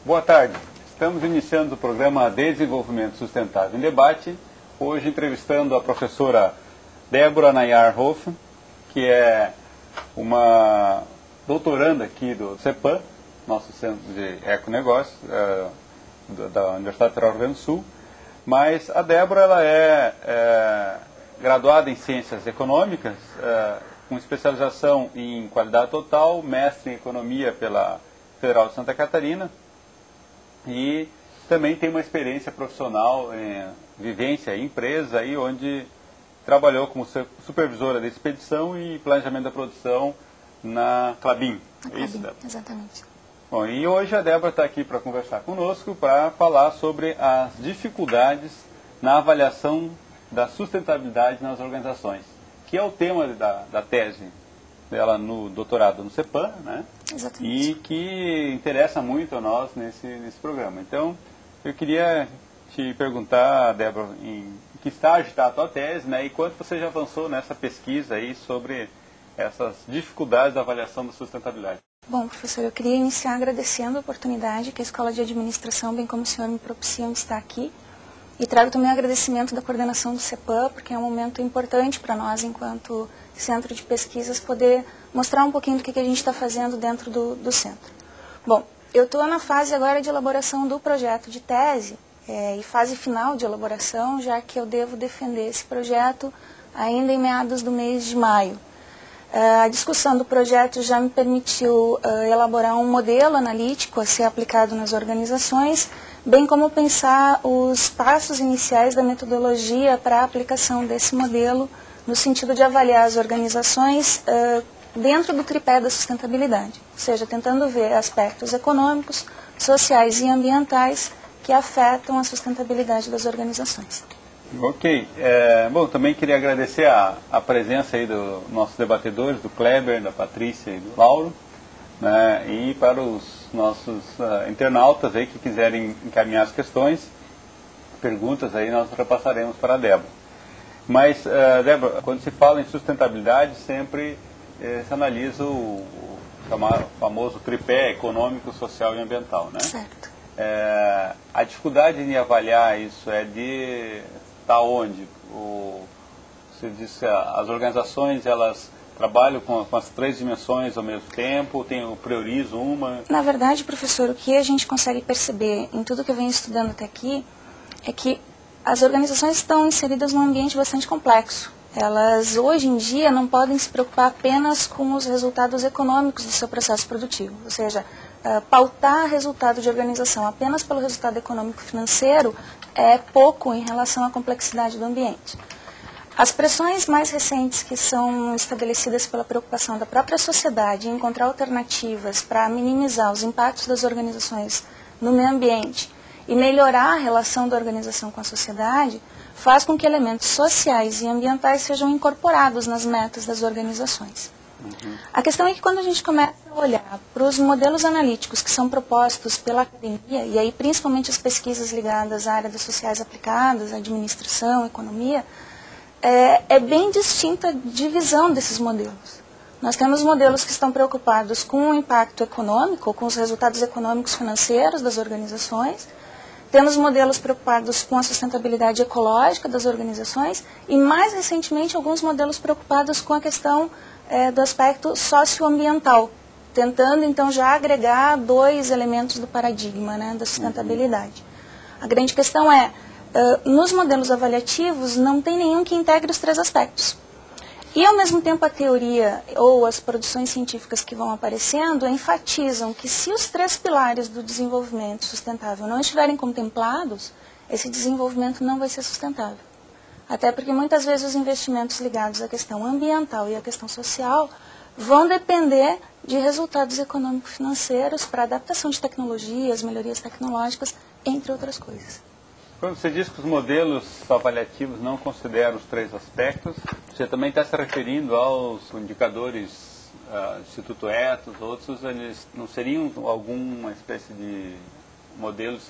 Boa tarde. Estamos iniciando o programa Desenvolvimento Sustentável em Debate. Hoje entrevistando a professora Débora Nayar Hoff, que é uma doutoranda aqui do CEPAM, nosso Centro de Econegócios, da Universidade Federal do Rio Grande do Sul. Mas a Débora ela é graduada em Ciências Econômicas, com especialização em Qualidade Total, mestre em Economia pela Federal de Santa Catarina e também tem uma experiência profissional em vivência em empresa, aí, onde trabalhou como supervisora de expedição e planejamento da produção na Klabin. É isso, Débora? Exatamente. Bom, e hoje a Débora está aqui para conversar conosco, para falar sobre as dificuldades na avaliação da sustentabilidade nas organizações, que é o tema da tese dela no doutorado no CEPAM, né? Exatamente. E que interessa muito a nós nesse programa. Então, eu queria te perguntar, Débora, em que estágio está a tua tese, né? E quanto você já avançou nessa pesquisa aí sobre essas dificuldades da avaliação da sustentabilidade. Bom, professor, eu queria iniciar agradecendo a oportunidade que a Escola de Administração, bem como o senhor, me propiciam de estar aqui. E trago também o agradecimento da coordenação do CEPAM, porque é um momento importante para nós, enquanto centro de pesquisas, poder mostrar um pouquinho do que a gente está fazendo dentro do centro. Bom, eu estou na fase agora de elaboração do projeto de tese, e fase final de elaboração, já que eu devo defender esse projeto ainda em meados do mês de maio. A discussão do projeto já me permitiu elaborar um modelo analítico a ser aplicado nas organizações, bem como pensar os passos iniciais da metodologia para a aplicação desse modelo, no sentido de avaliar as organizações dentro do tripé da sustentabilidade, ou seja, tentando ver aspectos econômicos, sociais e ambientais que afetam a sustentabilidade das organizações. Ok. Bom, também queria agradecer a presença aí dos nossos debatedores, do Kleber, da Patrícia e do Lauro, né, e para os nossos internautas aí que quiserem encaminhar as questões, perguntas aí nós repassaremos para a Débora. Mas, Débora, quando se fala em sustentabilidade, sempre se analisa o famoso tripé econômico, social e ambiental, né? Certo. A dificuldade em avaliar isso é de estar onde? Você disse que as organizações elas trabalham com as três dimensões ao mesmo tempo, priorizam uma? Na verdade, professor, o que a gente consegue perceber em tudo que eu venho estudando até aqui é que as organizações estão inseridas num ambiente bastante complexo. Elas, hoje em dia, não podem se preocupar apenas com os resultados econômicos do seu processo produtivo. Ou seja, pautar resultado de organização apenas pelo resultado econômico-financeiro é pouco em relação à complexidade do ambiente. As pressões mais recentes que são estabelecidas pela preocupação da própria sociedade em encontrar alternativas para minimizar os impactos das organizações no meio ambiente e melhorar a relação da organização com a sociedade, faz com que elementos sociais e ambientais sejam incorporados nas metas das organizações. A questão é que quando a gente começa a olhar para os modelos analíticos que são propostos pela academia, e aí principalmente as pesquisas ligadas à área das sociais aplicadas, administração, economia, é bem distinta a divisão desses modelos. Nós temos modelos que estão preocupados com o impacto econômico, com os resultados econômicos financeiros das organizações. Temos modelos preocupados com a sustentabilidade ecológica das organizações e, mais recentemente, alguns modelos preocupados com a questão do aspecto socioambiental, tentando, então, já agregar dois elementos do paradigma, né, da sustentabilidade. A grande questão é, nos modelos avaliativos, não tem nenhum que integre os três aspectos. E, ao mesmo tempo, a teoria ou as produções científicas que vão aparecendo enfatizam que se os três pilares do desenvolvimento sustentável não estiverem contemplados, esse desenvolvimento não vai ser sustentável. Até porque muitas vezes os investimentos ligados à questão ambiental e à questão social vão depender de resultados econômico-financeiros para adaptação de tecnologias, melhorias tecnológicas, entre outras coisas. Quando você diz que os modelos avaliativos não consideram os três aspectos, você também está se referindo aos indicadores Instituto Ethos, outros, eles não seriam alguma espécie de modelos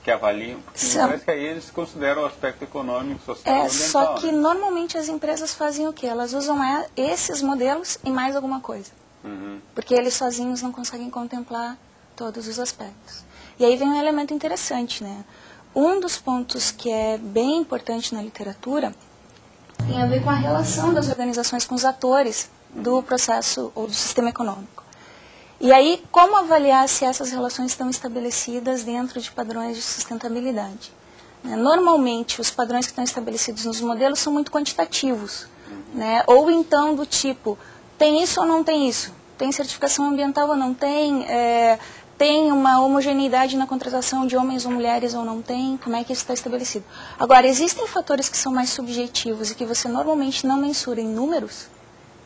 que avaliam? Porque parece que aí eles consideram o aspecto econômico, social e ambiental. Só que normalmente as empresas fazem o quê? Elas usam esses modelos e mais alguma coisa. Porque eles sozinhos não conseguem contemplar todos os aspectos. E aí vem um elemento interessante, né? Um dos pontos que é bem importante na literatura tem a ver com a relação das organizações com os atores do processo ou do sistema econômico. E aí, como avaliar se essas relações estão estabelecidas dentro de padrões de sustentabilidade? Normalmente, os padrões que estão estabelecidos nos modelos são muito quantitativos, né? Ou então do tipo, tem isso ou não tem isso? Tem certificação ambiental ou não tem? Tem uma homogeneidade na contratação de homens ou mulheres ou não tem? Como é que isso está estabelecido? Agora, existem fatores que são mais subjetivos e que você normalmente não mensura em números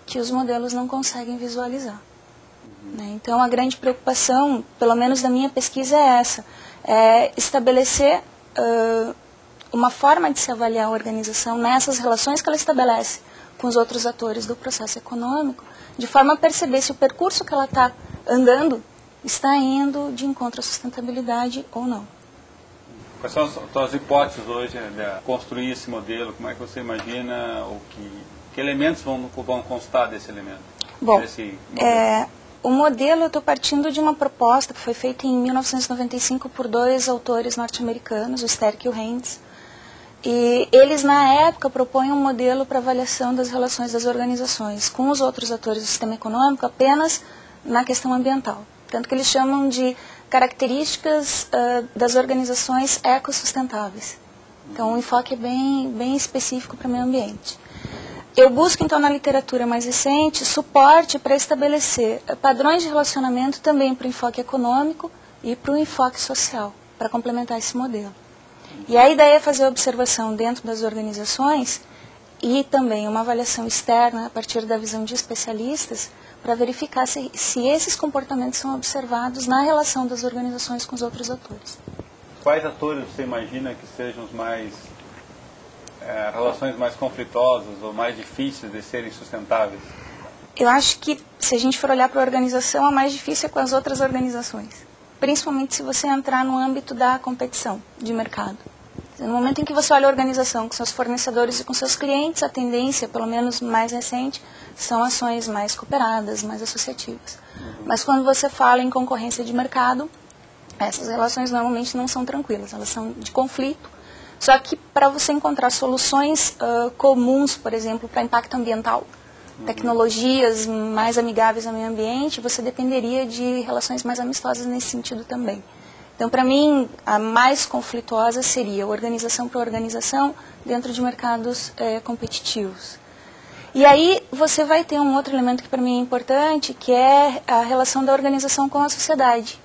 que os modelos não conseguem visualizar. Né? Então, a grande preocupação, pelo menos da minha pesquisa, é essa. É estabelecer uma forma de se avaliar a organização nessas relações que ela estabelece com os outros atores do processo econômico, de forma a perceber se o percurso que ela está andando está indo de encontro à sustentabilidade ou não. Quais são as suas hipóteses hoje de construir esse modelo? Como é que você imagina, ou que elementos vão constar desse elemento? Bom, desse modelo? O modelo, eu estou partindo de uma proposta que foi feita em 1995 por dois autores norte-americanos, o Sterk e o Heinz. E eles, na época, propõem um modelo para avaliação das relações das organizações com os outros atores do sistema econômico apenas na questão ambiental. Tanto que eles chamam de características das organizações ecossustentáveis. Então, o enfoque é bem específico para o meio ambiente. Eu busco, então, na literatura mais recente, suporte para estabelecer padrões de relacionamento também para o enfoque econômico e para o enfoque social, para complementar esse modelo. E a ideia é fazer observação dentro das organizações e também uma avaliação externa a partir da visão de especialistas para verificar se esses comportamentos são observados na relação das organizações com os outros atores. Quais atores você imagina que sejam os relações mais conflitosas ou mais difíceis de serem sustentáveis? Eu acho que, se a gente for olhar para a organização, a mais difícil é com as outras organizações. Principalmente se você entrar no âmbito da competição de mercado. No momento em que você olha a organização com seus fornecedores e com seus clientes, a tendência, pelo menos mais recente, são ações mais cooperadas, mais associativas. Mas quando você fala em concorrência de mercado, essas relações normalmente não são tranquilas, elas são de conflito. Só que para você encontrar soluções comuns, por exemplo, para impacto ambiental, tecnologias mais amigáveis ao meio ambiente, você dependeria de relações mais amistosas nesse sentido também. Então, para mim, a mais conflituosa seria organização para organização dentro de mercados competitivos. E aí você vai ter um outro elemento que para mim é importante, que é a relação da organização com a sociedade.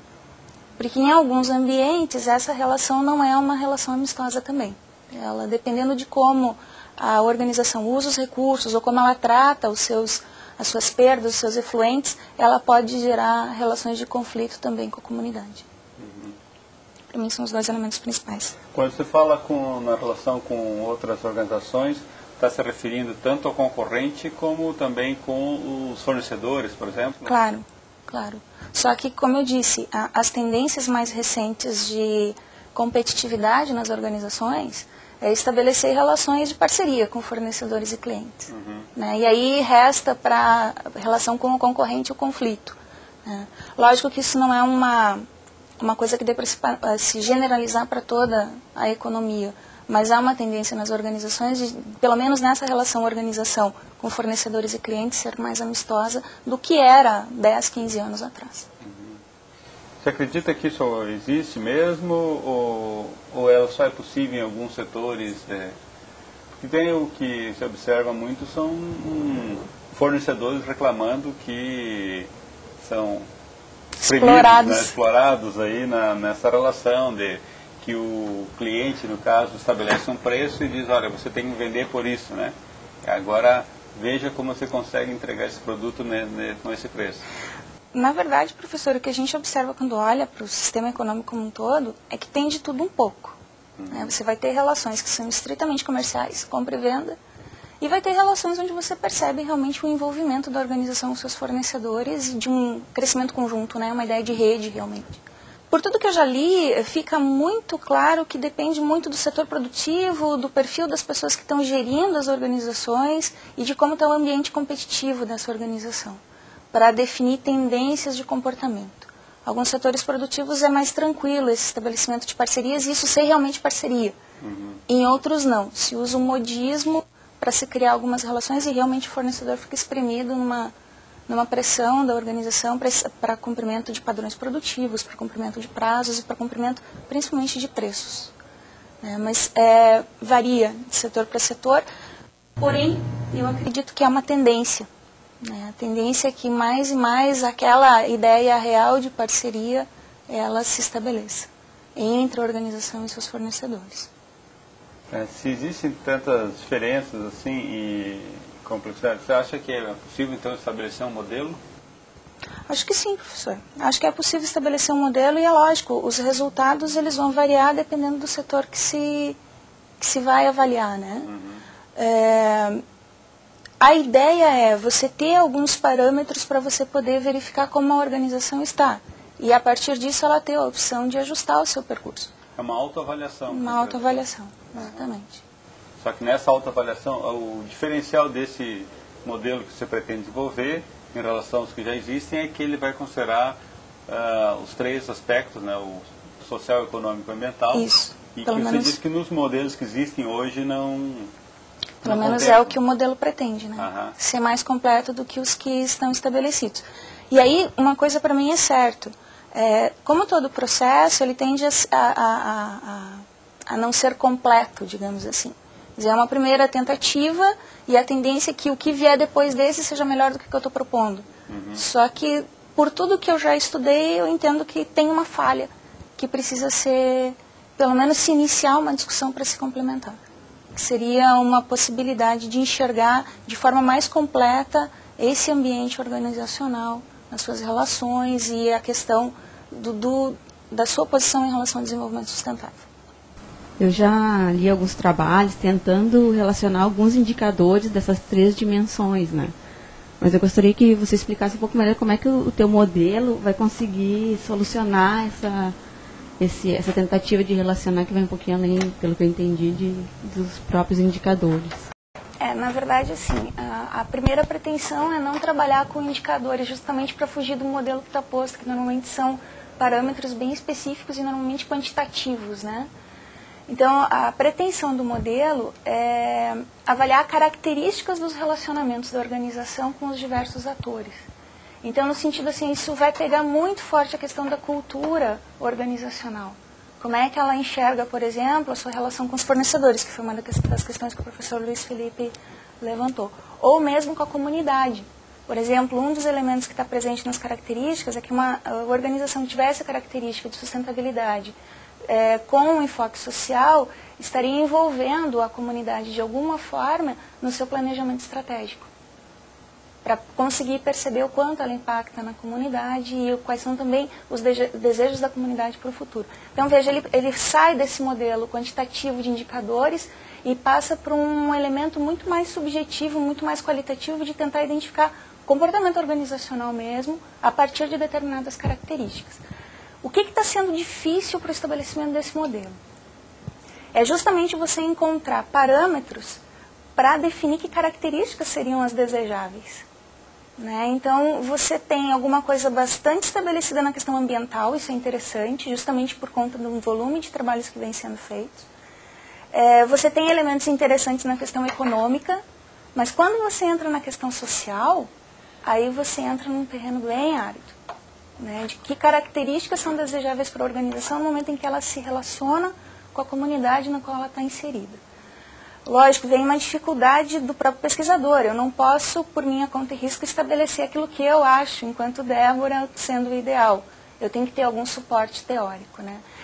Porque em alguns ambientes essa relação não é uma relação amistosa também. Ela, dependendo de como a organização usa os recursos ou como ela trata as suas perdas, os seus efluentes, ela pode gerar relações de conflito também com a comunidade. Para mim são os dois elementos principais. Quando você fala na relação com outras organizações, está se referindo tanto ao concorrente como também com os fornecedores, por exemplo? Claro, claro. Só que, como eu disse, as tendências mais recentes de competitividade nas organizações é estabelecer relações de parceria com fornecedores e clientes. Né? E aí resta para a relação com o concorrente o conflito. Né? Lógico que isso não é uma coisa que dê para se generalizar para toda a economia, mas há uma tendência nas organizações, de, pelo menos nessa relação organização com fornecedores e clientes, ser mais amistosa do que era 10, 15 anos atrás. Você acredita que isso existe mesmo ou ela só é possível em alguns setores? Porque tem o que se observa muito são fornecedores reclamando que são explorados, né, explorados aí nessa relação de que o cliente, no caso, estabelece um preço e diz, olha, você tem que vender por isso, né? Agora veja como você consegue entregar esse produto com esse preço. Na verdade, professor, o que a gente observa quando olha para o sistema econômico como um todo é que tem de tudo um pouco. Né? Você vai ter relações que são estritamente comerciais, compra e venda, e vai ter relações onde você percebe realmente o envolvimento da organização com seus fornecedores, de um crescimento conjunto, né? Uma ideia de rede realmente. Por tudo que eu já li, fica muito claro que depende muito do setor produtivo, do perfil das pessoas que estão gerindo as organizações e de como está o ambiente competitivo dessa organização, para definir tendências de comportamento. Alguns setores produtivos é mais tranquilo esse estabelecimento de parcerias e isso ser realmente parceria. Em outros não. Se usa um modismo para se criar algumas relações e realmente o fornecedor fica espremido numa pressão da organização para cumprimento de padrões produtivos, para cumprimento de prazos e para cumprimento principalmente de preços. Mas varia de setor para setor, porém eu acredito que é uma tendência. A tendência é que mais e mais aquela ideia real de parceria ela se estabeleça entre a organização e seus fornecedores. Se existem tantas diferenças assim e complexidades, você acha que é possível então estabelecer um modelo? Acho que sim, professor. Acho que é possível estabelecer um modelo e é lógico, os resultados eles vão variar dependendo do setor que se vai avaliar, né? A ideia é você ter alguns parâmetros para você poder verificar como a organização está. E a partir disso ela ter a opção de ajustar o seu percurso. É uma autoavaliação. Uma autoavaliação, exatamente. Só que nessa autoavaliação, o diferencial desse modelo que você pretende desenvolver em relação aos que já existem é que ele vai considerar os três aspectos, né, o social, econômico e ambiental. Isso. E que você diz que nos modelos que existem hoje não... Pelo menos é o que o modelo pretende, né? Ser mais completo do que os que estão estabelecidos. E aí, uma coisa para mim é certo. Como todo processo, ele tende a não ser completo, digamos assim. É uma primeira tentativa e a tendência é que o que vier depois desse seja melhor do que o que eu estou propondo. Só que, por tudo que eu já estudei, eu entendo que tem uma falha que precisa ser, pelo menos se iniciar uma discussão para se complementar. Que seria uma possibilidade de enxergar de forma mais completa esse ambiente organizacional, as suas relações e a questão da sua posição em relação ao desenvolvimento sustentável. Eu já li alguns trabalhos tentando relacionar alguns indicadores dessas três dimensões, né? Mas eu gostaria que você explicasse um pouco melhor como é que o teu modelo vai conseguir solucionar essa tentativa de relacionar que vai um pouquinho além, pelo que eu entendi, dos próprios indicadores. Na verdade, assim, a primeira pretensão é não trabalhar com indicadores justamente para fugir do modelo que está posto, que normalmente são parâmetros bem específicos e normalmente quantitativos, né? Então, a pretensão do modelo é avaliar características dos relacionamentos da organização com os diversos atores. Então, no sentido assim, isso vai pegar muito forte a questão da cultura organizacional. Como é que ela enxerga, por exemplo, a sua relação com os fornecedores, que foi uma das questões que o professor Luiz Felipe levantou. Ou mesmo com a comunidade. Por exemplo, um dos elementos que está presente nas características é que uma organização que tivesse a característica de sustentabilidade com um enfoque social, estaria envolvendo a comunidade de alguma forma no seu planejamento estratégico. Para conseguir perceber o quanto ela impacta na comunidade e quais são também os desejos da comunidade para o futuro. Então, veja, ele sai desse modelo quantitativo de indicadores e passa para um elemento muito mais subjetivo, muito mais qualitativo de tentar identificar comportamento organizacional mesmo a partir de determinadas características. O que está sendo difícil para o estabelecimento desse modelo? É justamente você encontrar parâmetros para definir que características seriam as desejáveis. Então, você tem alguma coisa bastante estabelecida na questão ambiental, isso é interessante, justamente por conta do volume de trabalhos que vem sendo feitos. Você tem elementos interessantes na questão econômica, mas quando você entra na questão social, aí você entra num terreno bem árido. De que características são desejáveis para a organização no momento em que ela se relaciona com a comunidade na qual ela está inserida. Lógico, vem uma dificuldade do próprio pesquisador. Eu não posso, por minha conta e risco, estabelecer aquilo que eu acho, enquanto Débora, sendo o ideal. Eu tenho que ter algum suporte teórico.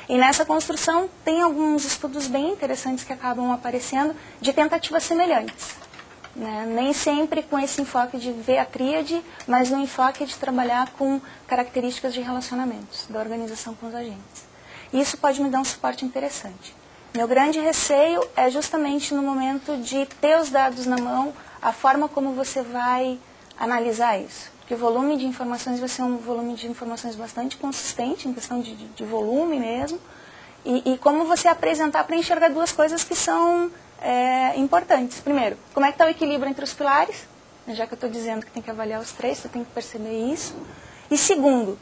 E nessa construção tem alguns estudos bem interessantes que acabam aparecendo de tentativas semelhantes. Nem sempre com esse enfoque de ver a tríade, mas no enfoque de trabalhar com características de relacionamentos da organização com os agentes. E isso pode me dar um suporte interessante. Meu grande receio é justamente no momento de ter os dados na mão, a forma como você vai analisar isso. Porque o volume de informações vai ser um volume de informações bastante consistente, em questão de volume mesmo, e como você apresentar para enxergar duas coisas que são importantes. Primeiro, como é que está o equilíbrio entre os pilares? Já que eu estou dizendo que tem que avaliar os três, você tem que perceber isso. E segundo,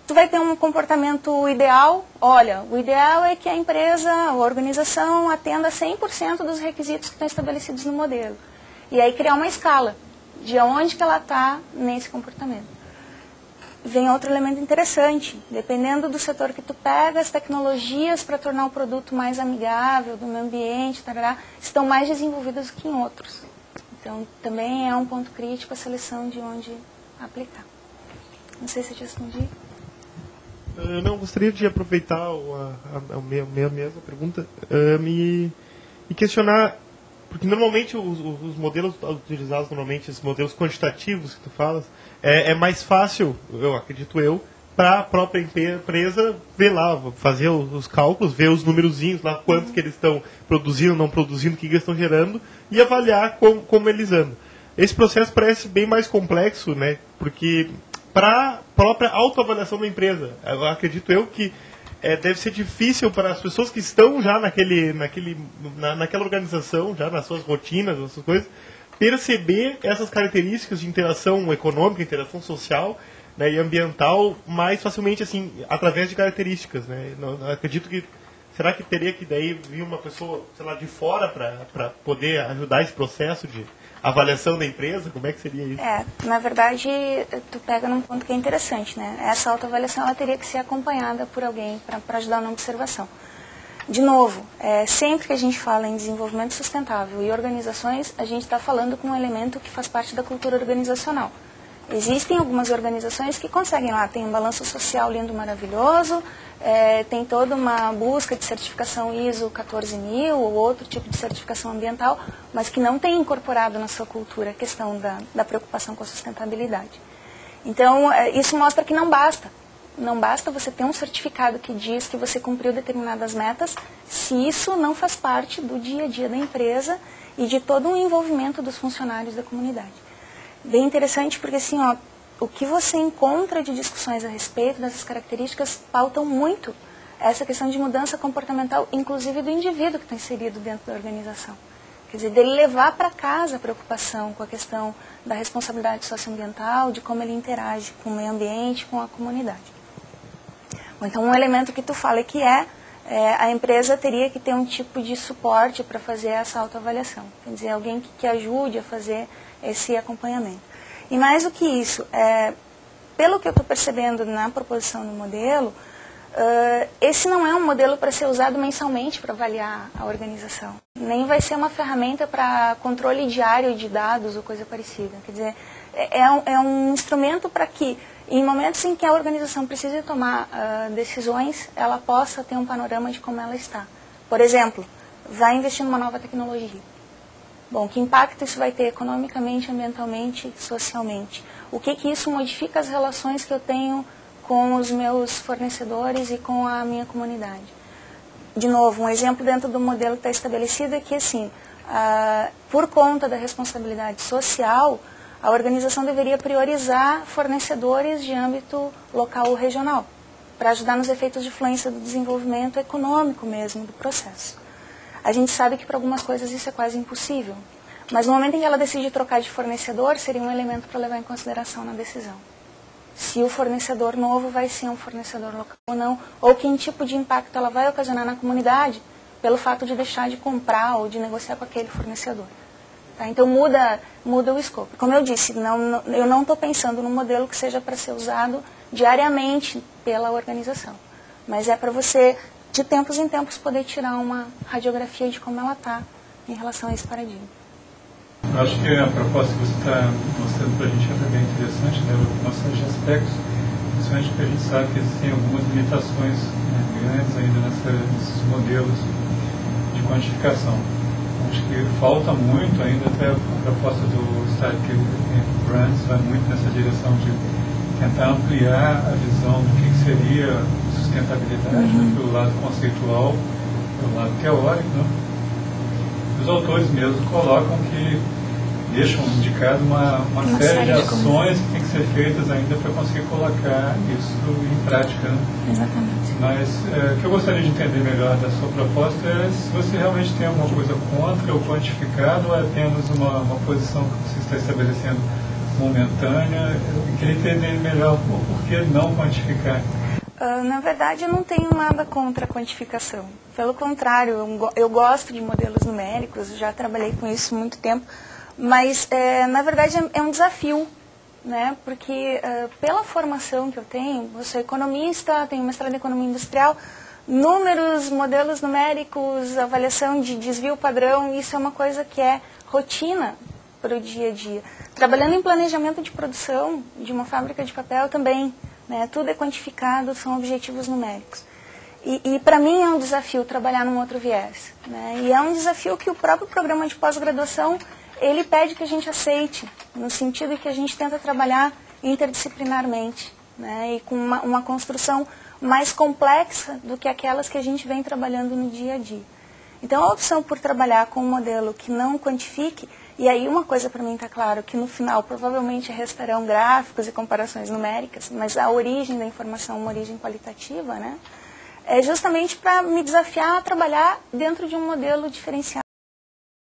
tu vai ter um comportamento ideal. Olha, o ideal é que a empresa, a organização, atenda 100% dos requisitos que estão estabelecidos no modelo. E aí criar uma escala de onde que ela está nesse comportamento. Vem outro elemento interessante. Dependendo do setor que tu pega, as tecnologias para tornar o produto mais amigável do meio ambiente, tarará, estão mais desenvolvidas do que em outros. Então, também é um ponto crítico a seleção de onde aplicar. Não sei se eu te respondi. Não, gostaria de aproveitar a minha mesma pergunta e questionar, porque normalmente os modelos utilizados, normalmente esses modelos quantitativos que tu falas, é mais fácil, acredito eu, para a própria empresa ver lá, fazer os cálculos, ver os numerozinhos lá, quanto que eles estão produzindo, não produzindo, o que eles estão gerando, e avaliar como eles andam. Esse processo parece bem mais complexo, né? Porque para a própria autoavaliação da empresa, eu acredito eu que deve ser difícil para as pessoas que estão já naquela organização, já nas suas rotinas, nas suas coisas, perceber essas características de interação econômica, interação social, né, e ambiental mais facilmente, assim, através de características, né? Acredito que será que teria que daí vir uma pessoa, sei lá, de fora para poder ajudar esse processo de avaliação da empresa? Como é que seria isso? Na verdade, tu pega num ponto que é interessante, né? Essa autoavaliação ela teria que ser acompanhada por alguém para ajudar na observação. De novo, sempre que a gente fala em desenvolvimento sustentável e organizações, a gente está falando com um elemento que faz parte da cultura organizacional. Existem algumas organizações que conseguem lá, tem um balanço social lindo, maravilhoso, tem toda uma busca de certificação ISO 14000 ou outro tipo de certificação ambiental, mas que não tem incorporado na sua cultura a questão da preocupação com a sustentabilidade. Então, isso mostra que não basta. Não basta você ter um certificado que diz que você cumpriu determinadas metas, se isso não faz parte do dia a dia da empresa e de todo o envolvimento dos funcionários da comunidade. Bem interessante porque assim, o que você encontra de discussões a respeito dessas características pautam muito essa questão de mudança comportamental, inclusive do indivíduo que está inserido dentro da organização. Quer dizer, dele levar para casa a preocupação com a questão da responsabilidade socioambiental, de como ele interage com o meio ambiente, com a comunidade. Então, um elemento que tu fala que a empresa teria que ter um tipo de suporte para fazer essa autoavaliação. Quer dizer, alguém que ajude a fazer esse acompanhamento. E mais do que isso, pelo que eu estou percebendo na proposição do modelo, esse não é um modelo para ser usado mensalmente para avaliar a organização. Nem vai ser uma ferramenta para controle diário de dados ou coisa parecida. Quer dizer, é um instrumento para que, em momentos em que a organização precisa tomar decisões, ela possa ter um panorama de como ela está. Por exemplo, vai investir numa nova tecnologia. Bom, que impacto isso vai ter economicamente, ambientalmente, socialmente? O que isso modifica as relações que eu tenho com os meus fornecedores e com a minha comunidade? De novo, um exemplo dentro do modelo que está estabelecido é que, assim, por conta da responsabilidade social, a organização deveria priorizar fornecedores de âmbito local ou regional, para ajudar nos efeitos de influência do desenvolvimento econômico mesmo do processo. A gente sabe que para algumas coisas isso é quase impossível, mas no momento em que ela decide trocar de fornecedor, seria um elemento para levar em consideração na decisão. Se o fornecedor novo vai ser um fornecedor local ou não, ou que tipo de impacto ela vai ocasionar na comunidade pelo fato de deixar de comprar ou de negociar com aquele fornecedor. Tá? Então muda o escopo. Como eu disse, eu não estou pensando num modelo que seja para ser usado diariamente pela organização, mas é para você, de tempos em tempos, poder tirar uma radiografia de como ela está em relação a esse paradigma. Eu acho que a proposta que você está mostrando para a gente é bem interessante, né? Uma série de aspectos, principalmente porque a gente sabe que existem algumas limitações, né, grandes ainda nesses modelos de quantificação. Acho que falta muito ainda, até a proposta do Stark Brands vai muito nessa direção de tentar ampliar a visão do que seria sustentabilidade, né, pelo lado conceitual, pelo lado teórico, né? Os autores mesmo colocam que deixam indicado uma série de ações que têm que ser feitas ainda para conseguir colocar isso em prática. Né? Exatamente. Mas o que eu gostaria de entender melhor da sua proposta é se você realmente tem alguma coisa contra o quantificado ou é apenas uma posição que você está estabelecendo momentânea. Eu queria entender melhor por que não quantificar. Na verdade, eu não tenho nada contra a quantificação. Pelo contrário, eu gosto de modelos numéricos, já trabalhei com isso há muito tempo, mas, na verdade, é um desafio, né? Porque pela formação que eu tenho, eu sou economista, tenho mestrado em economia industrial, números, modelos numéricos, avaliação de desvio padrão, isso é uma coisa que é rotina para o dia a dia. Trabalhando em planejamento de produção de uma fábrica de papel também, né, tudo é quantificado, são objetivos numéricos. E para mim é um desafio trabalhar num outro viés, né? E é um desafio que o próprio programa de pós-graduação, ele pede que a gente aceite, no sentido que a gente tenta trabalhar interdisciplinarmente, né, e com uma construção mais complexa do que aquelas que a gente vem trabalhando no dia a dia. Então, a opção por trabalhar com um modelo que não quantifique, e aí uma coisa para mim está claro, que no final provavelmente restarão gráficos e comparações numéricas, mas a origem da informação é uma origem qualitativa, né? É justamente para me desafiar a trabalhar dentro de um modelo diferenciado.